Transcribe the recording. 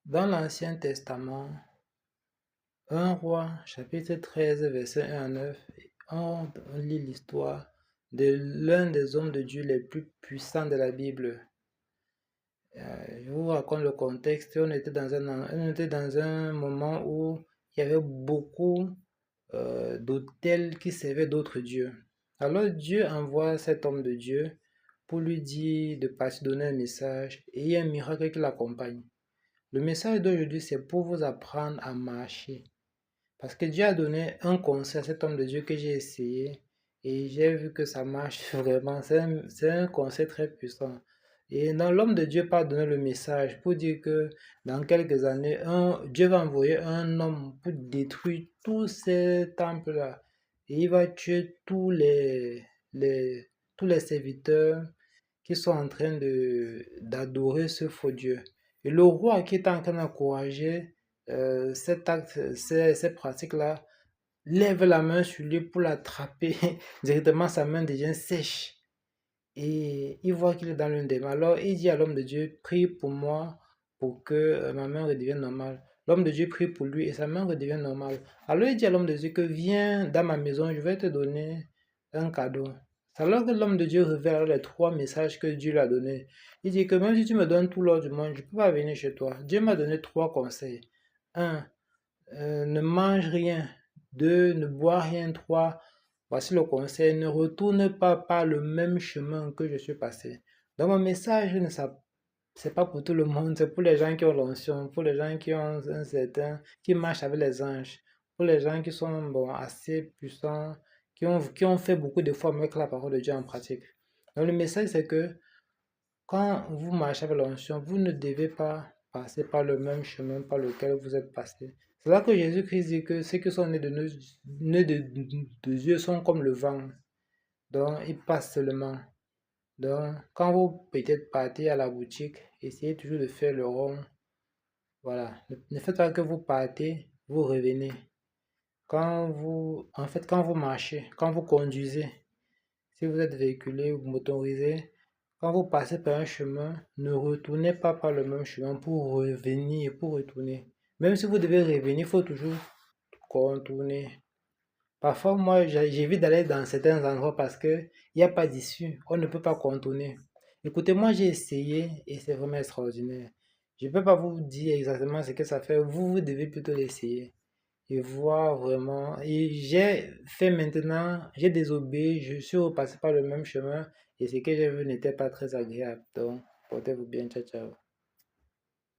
Dans l'Ancien Testament, 1 Roi, chapitre 13, verset 1 à 9, on lit l'histoire de l'un des hommes de Dieu les plus puissants de la Bible. Je vous raconte le contexte. On était dans un moment où il y avait beaucoup d'autels qui servaient d'autres dieux. Alors Dieu envoie cet homme de Dieu pour lui dire de passer donner un message et il y a un miracle qui l'accompagne. Le message d'aujourd'hui, c'est pour vous apprendre à marcher. Parce que Dieu a donné un conseil à cet homme de Dieu que j'ai essayé et j'ai vu que ça marche vraiment. C'est un conseil très puissant. Et dans l'homme de Dieu pas donné le message pour dire que dans quelques années, Dieu va envoyer un homme pour détruire tous ces temples-là. Et il va tuer tous les serviteurs qui sont en train d'adorer ce faux Dieu. Et le roi qui est en train d'encourager cet acte, ces pratiques-là, lève la main sur lui pour l'attraper. Directement, sa main devient sèche. Et il voit qu'il est dans l'une des mains. Alors, il dit à l'homme de Dieu, prie pour moi pour que ma main redevienne normale. L'homme de Dieu prie pour lui et sa main redevient normale. Alors, il dit à l'homme de Dieu que viens dans ma maison, je vais te donner un cadeau. C'est alors que l'homme de Dieu révèle les 3 messages que Dieu lui a donnés. Il dit que même si tu me donnes tout l'or du monde, je ne peux pas venir chez toi. Dieu m'a donné 3 conseils. Un, ne mange rien. 2, ne bois rien. 3, voici le conseil, ne retourne pas par le même chemin que je suis passé. Donc mon message, c'est pas pour tout le monde, c'est pour les gens qui ont l'onction, pour les gens qui ont un certain, qui marchent avec les anges, pour les gens qui sont bon, assez puissants, qui ont fait beaucoup d'efforts avec la parole de Dieu en pratique. Donc le message, c'est que quand vous marchez avec l'onction, vous ne devez pas passer par le même chemin par lequel vous êtes passé. C'est là que Jésus-Christ dit que ceux qui sont nés de Dieu sont comme le vent. Donc, ils passent seulement. Donc, quand vous peut-être partez à la boutique, essayez toujours de faire le rond. Voilà. Ne faites pas que vous partez, vous revenez. Quand vous marchez, quand vous conduisez, si vous êtes véhiculé ou motorisé, quand vous passez par un chemin, ne retournez pas par le même chemin pour revenir, pour retourner. Même si vous devez revenir, il faut toujours contourner. Parfois, moi, j'évite d'aller dans certains endroits parce qu'il n'y a pas d'issue. On ne peut pas contourner. Écoutez, moi, j'ai essayé et c'est vraiment extraordinaire. Je ne peux pas vous dire exactement ce que ça fait. Vous devez plutôt l'essayer et voir vraiment. Et j'ai fait maintenant, j'ai désobéi, je suis repassé par le même chemin et ce que j'ai vu n'était pas très agréable. Donc, portez-vous bien, ciao, ciao.